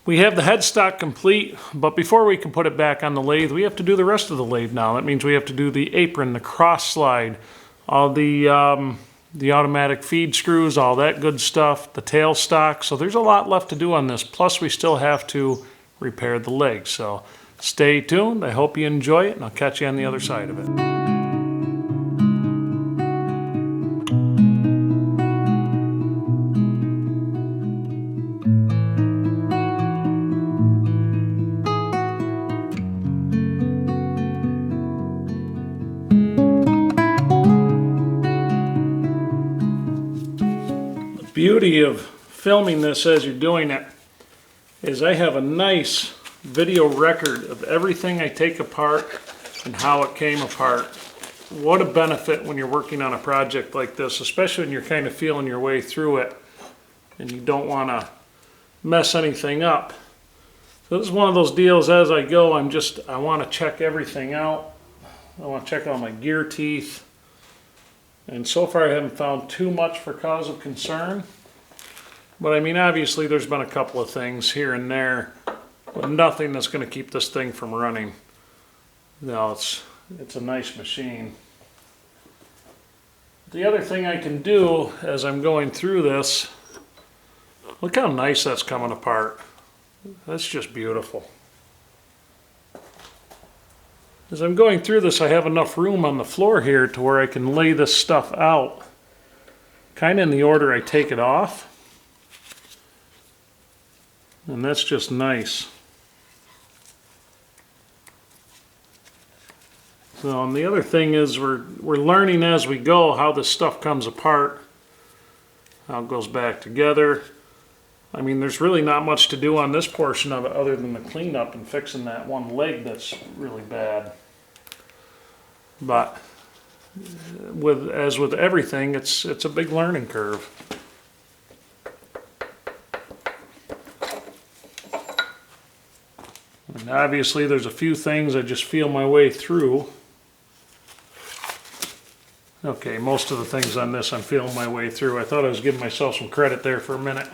We have the headstock complete, but before we can put it back on the lathe, we have to do the rest of the lathe now. That means we have to do the apron, the cross slide, all the automatic feed screws, all that good stuff, the tailstock. So there's a lot left to do on this. Plus we still have to repair the legs. So stay tuned. I hope you enjoy it, and I'll catch you on the other side of it. Beauty of filming this as you're doing it is I have a nice video record of everything I take apart and how it came apart. What a benefit when you're working on a project like this, especially when you're kind of feeling your way through it and you don't want to mess anything up. So this is one of those deals as I go, I want to check everything out. I want to check out my gear teeth. And so far I haven't found too much for cause of concern. But I mean, obviously there's been a couple of things here and there, but nothing that's going to keep this thing from running. No, it's a nice machine. The other thing I can do as I'm going through this, look how nice that's coming apart. That's just beautiful. As I'm going through this, I have enough room on the floor here to where I can lay this stuff out kind of in the order I take it off. And that's just nice. So, and the other thing is we're learning as we go how this stuff comes apart, how it goes back together. I mean, there's really not much to do on this portion of it other than the cleanup and fixing that one leg that's really bad. But as with everything, it's a big learning curve. And obviously there's a few things I just feel my way through. Okay, most of the things on this I'm feeling my way through. I thought I was giving myself some credit there for a minute.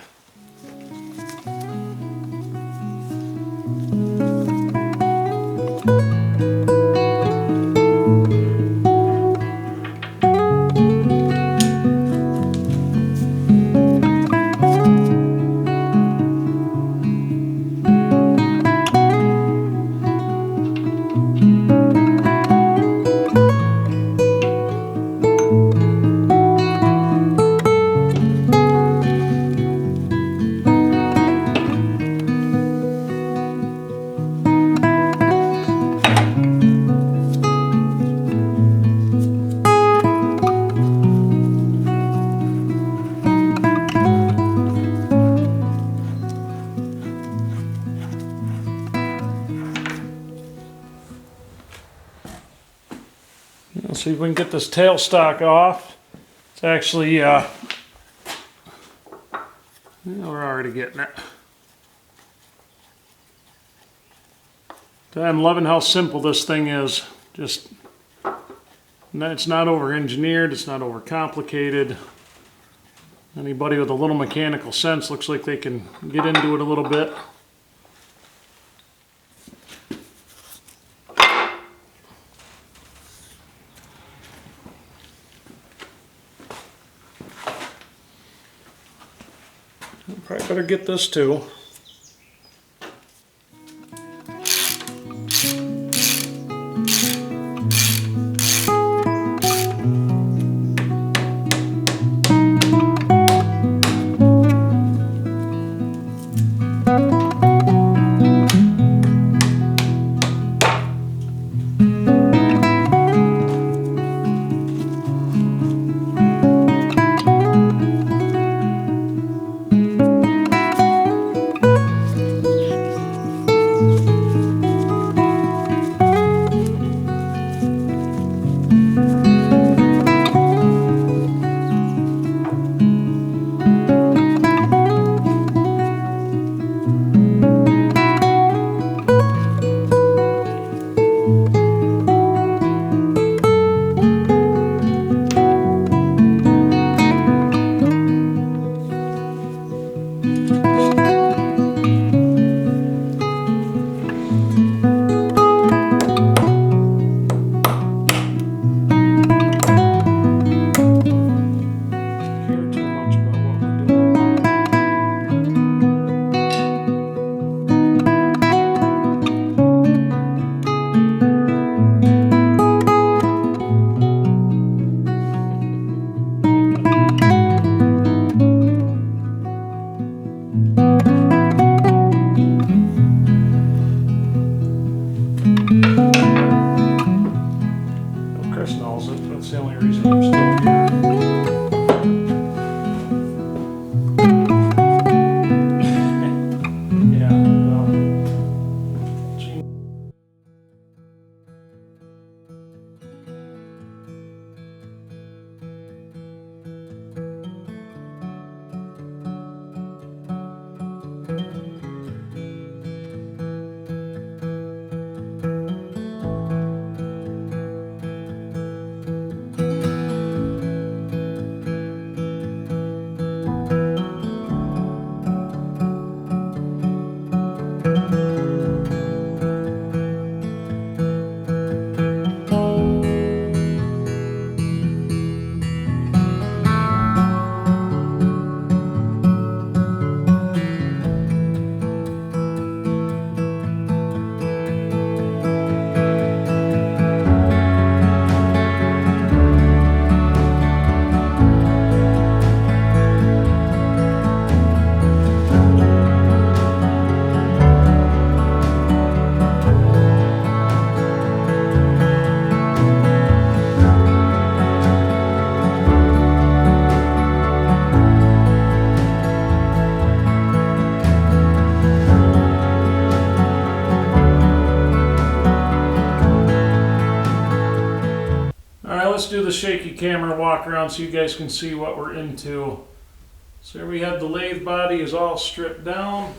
Let's see if we can get this tailstock off. It's actually, we're already getting it. I'm loving how simple this thing is. Just, it's not over-engineered, it's not over-complicated. Anybody with a little mechanical sense looks like they can get into it a little bit. Probably better get this too. do the shaky camera walk around so you guys can see what we're into. So here we have the lathe body is all stripped down.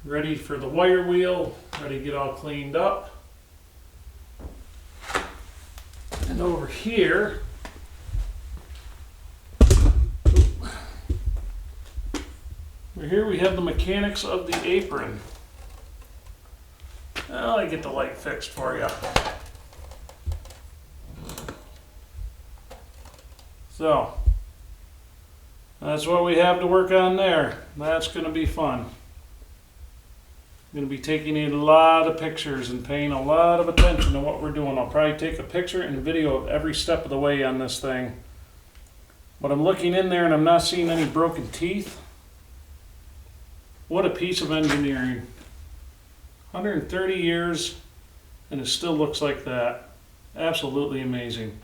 Ready for the wire wheel, ready to get all cleaned up. And over here, we have the mechanics of the apron. Well, I get the light fixed for you. So, that's what we have to work on there. That's going to be fun. I'm going to be taking a lot of pictures and paying a lot of attention to what we're doing. I'll probably take a picture and a video of every step of the way on this thing. But I'm looking in there and I'm not seeing any broken teeth. What a piece of engineering. 130 years and it still looks like that. Absolutely amazing.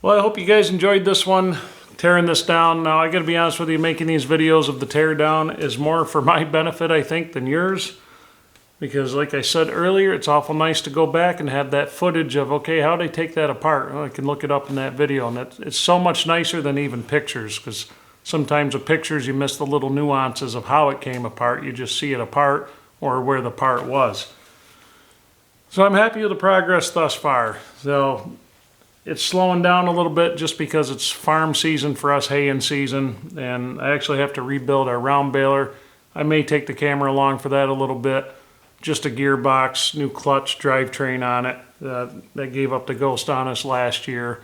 Well, I hope you guys enjoyed this one, tearing this down. Now, I gotta be honest with you, making these videos of the tear down is more for my benefit, I think, than yours. Because like I said earlier, it's awful nice to go back and have that footage of, okay, how'd I take that apart? Well, I can look it up in that video, and it's so much nicer than even pictures, because sometimes with pictures you miss the little nuances of how it came apart. You just see it apart or where the part was. So I'm happy with the progress thus far. So it's slowing down a little bit just because it's farm season for us, haying season, and I actually have to rebuild our round baler. I may take the camera along for that a little bit. Just a gearbox, new clutch, drivetrain on it. That gave up the ghost on us last year.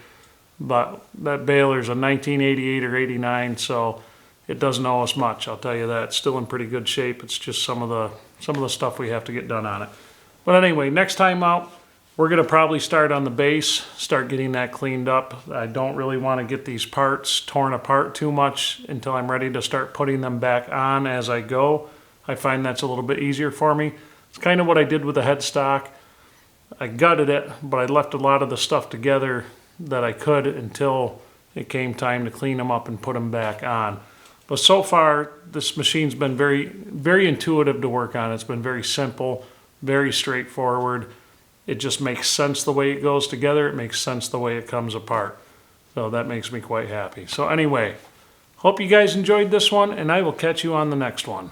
But that baler's a 1988 or 89, so it doesn't owe us much, I'll tell you that. It's still in pretty good shape. It's just some of the stuff we have to get done on it. But anyway, next time out, we're gonna probably start on the base, start getting that cleaned up. I don't really want to get these parts torn apart too much until I'm ready to start putting them back on as I go. I find that's a little bit easier for me. It's kind of what I did with the headstock. I gutted it, but I left a lot of the stuff together that I could until it came time to clean them up and put them back on. But so far, this machine's been very, very intuitive to work on. It's been very simple, very straightforward. It just makes sense the way it goes together. It makes sense the way it comes apart. So that makes me quite happy. So anyway, hope you guys enjoyed this one, and I will catch you on the next one.